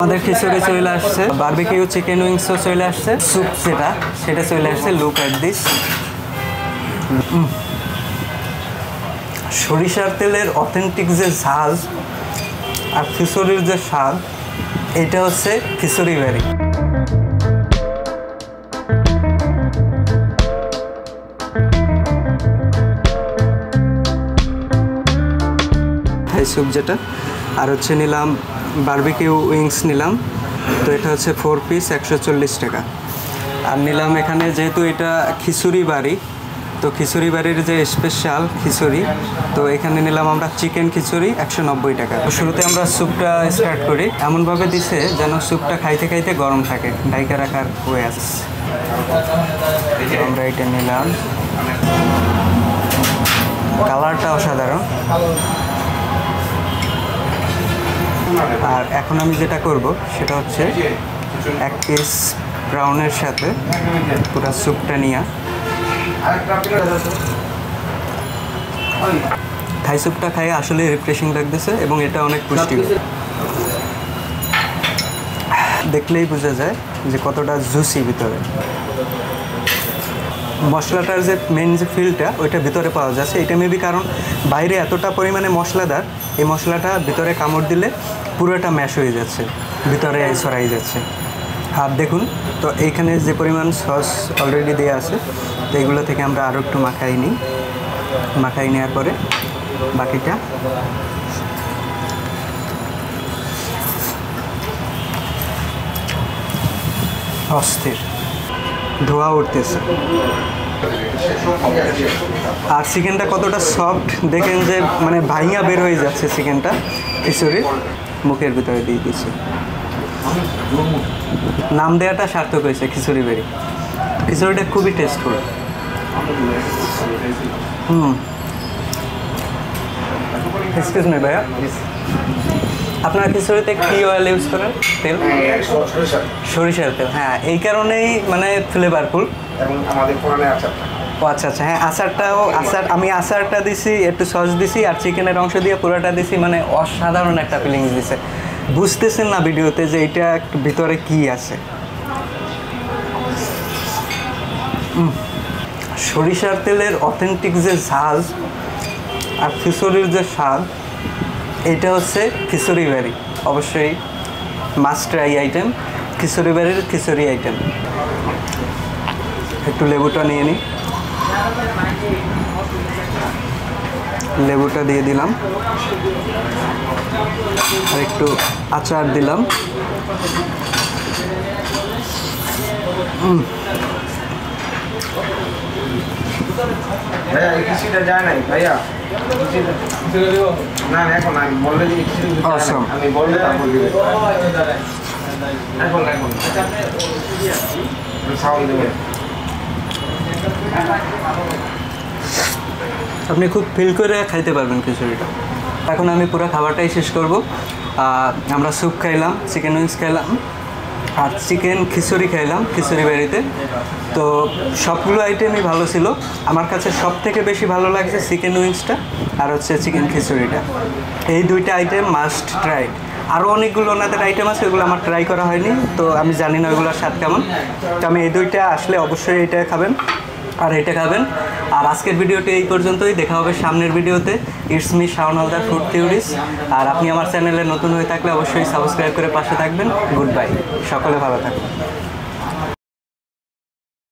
আমাদের খিচুড়ি চলে আসছে, বারবিকিউ চিকেন উইংসও চলে আসছে, স্যুপ সেটা চলে আসছে। Look at this. সরিষার তেলের অথেন্টিক যে ঝাল আর খিচুড়ির যে স্বাদ, এটা হচ্ছে খিচুড়ি বাড়ি। থাই স্যুপ যেটা, আর হচ্ছে নিলাম বারবিকিউ উইংস নিলাম, তো এটা হচ্ছে 4 পিস 140 টাকা। আর নিলাম এখানে, যেহেতু এটা খিচুড়ি বাড়ি, তো খিচুড়ি বাড়ির যে স্পেশাল খিচুড়ি, তো এখানে নিলাম আমরা চিকেন খিচুড়ি 190 টাকা। শুরুতে আমরা স্যুপটা স্টার্ট করি। এমনভাবে দিছে যেন স্যুপটা খাইতে খাইতে গরম থাকে, ডাইকা রাখার হয়ে আসছে। আমরা এটা নিলাম, কালারটা অসাধারণ। আর এখন আমি যেটা করব সেটা হচ্ছে 1 পিস ব্রাউনের সাথে পুরো স্যুপটা নিয়ে, থাই স্যুপটা খাই আসলে রিফ্রেশিং লাগতেছে এবং এটা অনেক পুষ্টিকর। দেখলেই বোঝা যায় যে কতটা জুসি ভিতরে। মশলাটার যে মেন যে ফিলটা ওইটা ভিতরে পাওয়া যাচ্ছে। এটা মেবি কারণ বাইরে এতটা পরিমাণে মশলাদার, এই মশলাটা ভিতরে কামড় দিলে পুরোটা ম্যাশ হয়ে যাচ্ছে, ভিতরে ছড়াই যাচ্ছে। আর দেখুন তো এইখানে যে পরিমাণ সস অলরেডি দেওয়া আছে, তো এগুলো থেকে আমরা আরও একটু মাখাই নিই। মাখাই নেওয়ার পরে বাকিটা অস্থির ধোয়া উঠতেছে। আর চিকেনটা কতটা সফট দেখেন, যে মানে ভাইয়া বের হয়ে যাচ্ছে চিকেনটা খিচুড়ির মুখের ভিতরে দিয়ে দিয়েছে। নাম দেওয়াটা সার্থক হয়েছে, খিচুড়ি বেরি। খিচুড়িটা খুবই টেস্টফুল। এক্সকিউজ মি ভাইয়া, আপনার খিচুড়িতে কি অয়েল ইউজ করেন? তেল? সরিষার তেল। হ্যাঁ, এই কারণেই মানে ফ্লেভারফুল। এবং আমাদের পুরানো আচারটা। ও আচ্ছা আচ্ছা, হ্যাঁ আমি আচারটা দিছি, একটু সস দিছি, আর চিকেনের অংশ দিয়ে পুরোটা দিছি, মানে অসাধারণ একটা ফিলিংস দিছে। বুঝতেছেন না ভিডিওতে যে এটা ভিতরে কি আছে। সরিষার তেলের অথেন্টিক যে ঝাল আর খিচুড়ির যে স্বাদ, এইটা হচ্ছে খিচুড়ি বাড়ি। অবশ্যই মাস্ট ট্রাই আইটেম, খিচুড়ি বাড়ির খিচুড়ি আইটেম। একটু লেবুটা নিয়ে নিই, লেবুটা দিয়ে দিলাম, আর একটু আচার দিলাম। ভাইয়া এই খিচুড়িটা যায় নাই ভাইয়া, না এখন আমি বললে যে আমি বললে তারপর দিবে এখন সাউন্ড দেবে। আপনি খুব ফিল করে খাইতে পারবেন খিচুড়িটা। এখন আমি পুরো খাবারটাই শেষ করব। আমরা স্যুপ খাইলাম, চিকেন উইংস খাইলাম, আর চিকেন খিচুড়ি খাইলাম খিচুড়ি বাড়িতে। তো সবগুলো আইটেমই ভালো ছিল। আমার কাছে সব থেকে বেশি ভালো লাগছে চিকেন উইংসটা আর হচ্ছে চিকেন খিচুড়িটা। এই দুইটা আইটেম মাস্ট ট্রাই। আরও অনেকগুলো ওনাদের আইটেম আছে, ওগুলো আমার ট্রাই করা হয়নি, তো আমি জানি না ওগুলোর স্বাদ কেমন। তো আমি এই দুইটা আসলে অবশ্যই এটা খাবেন আর এটা খাবেন। আর আজকের ভিডিওটি এই পর্যন্তই, দেখা হবে সামনের ভিডিওতে। It's me Shaon Haldar, food theories. আর আপনি আমার চ্যানেলে নতুন হয়ে থাকলে অবশ্যই সাবস্ক্রাইব করে পাশে থাকবেন। গুড বাই, সকলে ভালো থাকবেন।